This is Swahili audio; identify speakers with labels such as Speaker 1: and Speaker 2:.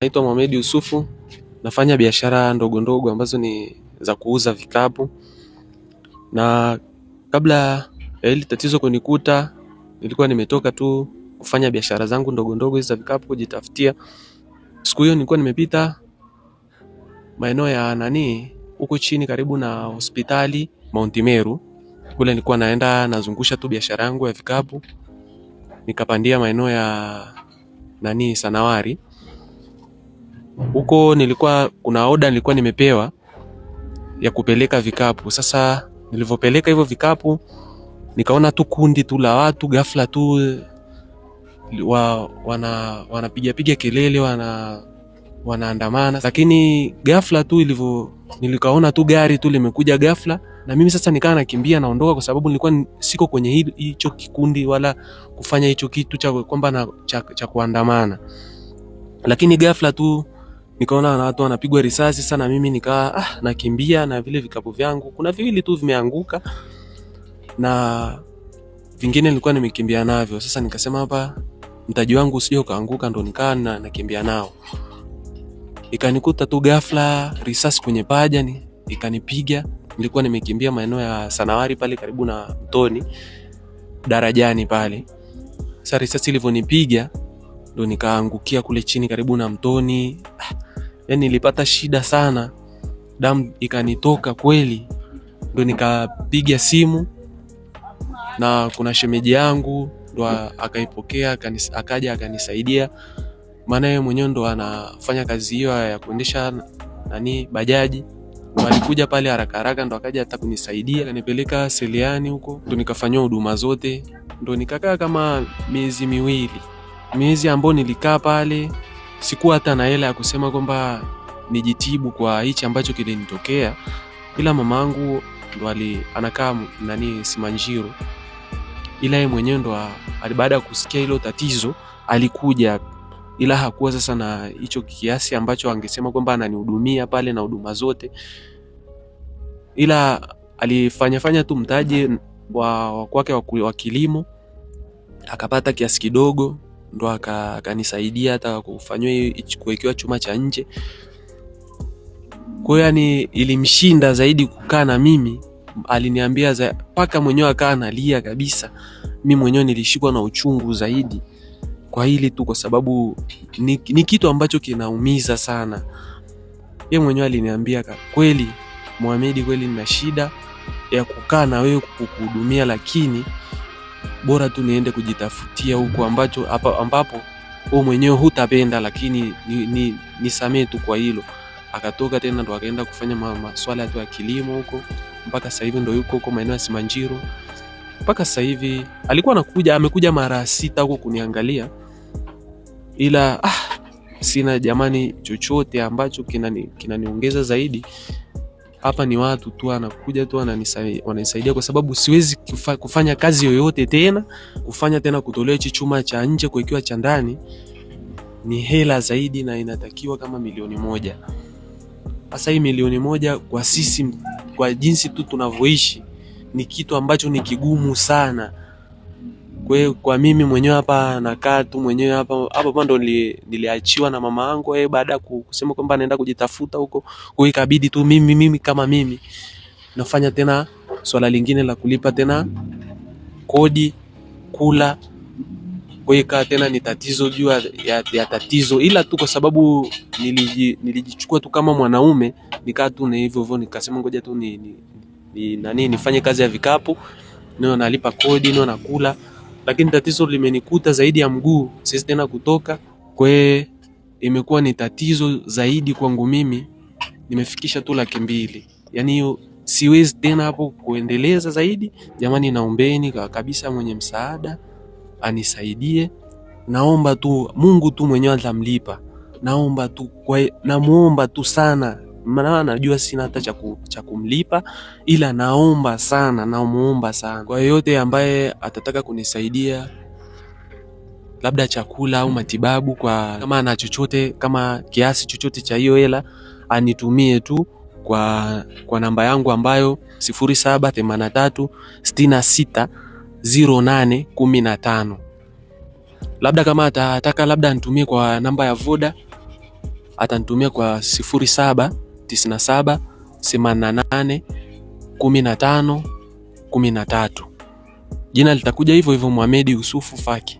Speaker 1: Naitwa Mohamed Yusufu, nafanya biashara ndogo ndogo ambazo ni za kuuza vikapu. Na kabla ya hili tatizo kunikuta, nilikuwa nimetoka tu kufanya biashara zangu ndogo ndogo hizo za vikapu kujitafutia. Siku hiyo nilikuwa nimepita maeneo ya huko chini karibu na hospitali Mount Meru. Kule nilikuwa naenda nazungusha tu biashara yangu ya vikapu. Nikapandia maeneo ya Sanawari. Huko kuna order nilikuwa nimepewa ya kupeleka vikapu. Sasa nilivyopeleka hivyo vikapu, nikaona tu kundi tu la watu ghafla tu wanapiga kelele, wanaandamana. Lakini ghafla tu nilikaona tu gari tu limekuja ghafla, na mimi sasa nikaa nakimbia naondoka, kwa sababu nilikuwa siko kwenye hicho kikundi wala kufanya hicho kitu cha kuandamana. Lakini ghafla tu nikaona watu wanapigwa risasi sana, mimi nikaa nakimbia na vile vikapu vyangu. Kuna viwili tu vimeanguka na vingine nilikuwa nimekimbia navyo. Sasa nikasema hapa mtaji wangu usije ukaanguka, ndo nikaa nakimbia nao. Ikanikuta tu ghafla risasi kwenye paja ikanipiga. Nilikuwa nimekimbia maeneo ya Sanawari pale karibu na mtoni darajani pale. Sasa risasi ilivyonipiga ndo nikaangukia kule chini karibu na mtoni. Yani nilipata shida sana, damu ikanitoka kweli. Ndo nikapiga simu na kuna shemeji yangu ndo akaipokea, akaja akanisaidia, maana yeye mwenyewe ndo anafanya kazi hiyo ya kuendesha bajaji. Ndo alikuja pale haraka haraka, ndo akaja hata kunisaidia, akanipeleka Seliani huko, ndo nikafanywa huduma zote. Ndo nikakaa kama miezi ambao nilikaa pale. Sikuwa hata na hela ya kusema kwamba nijitibu kwa hichi ambacho kilinitokea, ila mamangu ndo anakaa Simanjiro, ila yeye mwenyewe ndo baada ya kusikia hilo tatizo alikuja, ila hakuwa sasa na hicho kiasi ambacho angesema kwamba ananihudumia pale na huduma zote, ila alifanya tu mtaji wa kwake wa kilimo, akapata kiasi kidogo, ndo akanisaidia hata kufanywa kuwekewa chuma cha nje. Kwa hiyo ilimshinda zaidi kukaa na mimi. Aliniambia paka mwenyewe akaa analia kabisa. Mimi mwenyewe nilishikwa na uchungu zaidi kwa hili tu, kwa sababu ni kitu ambacho kinaumiza sana. Yeye mwenyewe aliniambia, kweli Mohamed, kweli nina shida ya kukaa na wewe kukuhudumia, lakini bora tu niende kujitafutia huko ambapo wewe mwenyewe hutapenda, lakini nisamee tu kwa hilo. Akatoka tena ndo akaenda kufanya maswala ya kilimo huko, mpaka sasa hivi ndo yuko huko maeneo ya Simanjiro. Mpaka sasa hivi alikuwa amekuja mara 6 huko kuniangalia, ila sina jamani chochote ambacho kinaniongeza zaidi. Hapa ni watu tu anakuja tu wananisaidia, kwa sababu siwezi kufanya kazi yoyote tena. Kufanya tena kutolea hichi chuma cha nje kuwekewa cha ndani ni hela zaidi, na inatakiwa kama 1,000,000. Sasa hii 1,000,000 kwa sisi, kwa jinsi tu tunavyoishi, ni kitu ambacho ni kigumu sana. Kwa mimi mwenyewe hapa nakaa tu mwenyewe hapa ndo niliachiwa na mama yangu baada ya kusema kwamba anaenda kujitafuta huko. Kwa ikabidi tu mimi kama mimi nafanya tena swala lingine la kulipa tena kodi, kula. Kwa hiyo tena ni tatizo juu ya tatizo, ila tu kwa sababu nilijichukua tu kama mwanaume, nikaa tu na hivyo nikasema ngoja tu nifanye kazi ya vikapu, ndio nalipa kodi, ndio nakula. Lakini tatizo limenikuta zaidi ya mguu, siwezi tena kutoka. Kwa hiyo imekuwa ni tatizo zaidi kwangu mimi. Nimefikisha tu 200,000. Yaani hiyo siwezi tena hapo kuendeleza zaidi. Jamani, naombeni kabisa mwenye msaada anisaidie. Naomba tu Mungu tu mwenyewe atamlipa. Namuomba tu sana, maana najua sina hata cha kumlipa, ila namuomba sana. Kwa yote ambaye atataka kunisaidia, labda chakula au matibabu, kama ana chochote, kama kiasi chochote cha hiyo hela, anitumie tu kwa namba yangu ambayo 0783 66 0815. Labda kama atataka labda anitumie kwa namba ya Voda, atanitumia kwa 0797881513. Jina litakuja hivyo hivyo, Mohamed Yusufu Faki.